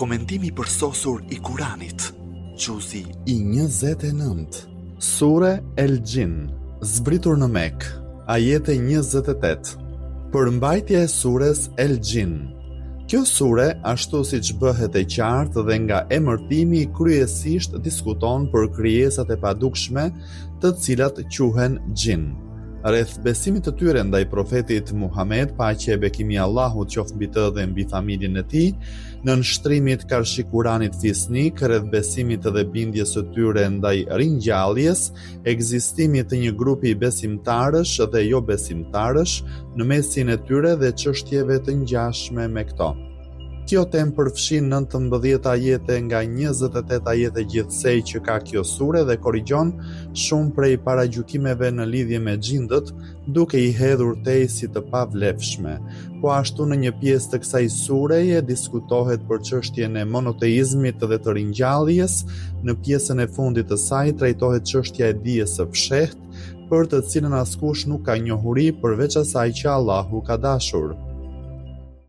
Komentimi i përsosur i Kuranit. Gjuzi I 29. Sure El Gjin, zbritur në Mekë, ajete 28. Përmbajtja e sures El Gjin. Kjo sure, ashtu siç bëhet e qartë dhe nga emërtimi, kryesisht diskuton për krijesat e padukshme, të cilat quhen gjin. Rreth besimit të tyre ndaj profetit Muhammed, paqja e bekimi i Allahut qoftë mbi të dhe mbi familjen e tij, në nështrimit karshi Kuranit fisnik, rreth besimit dhe bindjes së tyre ndaj ringjalljes, ekzistimit të një grupi besimtarësh dhe jo besimtarësh, në mesin e tyre dhe çështjeve të ngjashme me këto. Kjo temë përfshin 19 ajete nga 28 ajete gjithsej që ka kjo sure dhe korrigjon shumë prej paragjykimeve në lidhje me xhindët, duke I hedhur tej si të pavlefshme. Po ashtu në një pjesë të kësaj sureje diskutohet për çështjen e monoteizmit dhe të ringjalljes, në pjesën e fundit të saj trajtohet çështja e dijes së fshehtë, për të cilën askush nuk ka njohuri përveç asaj që Allahu ka dashur.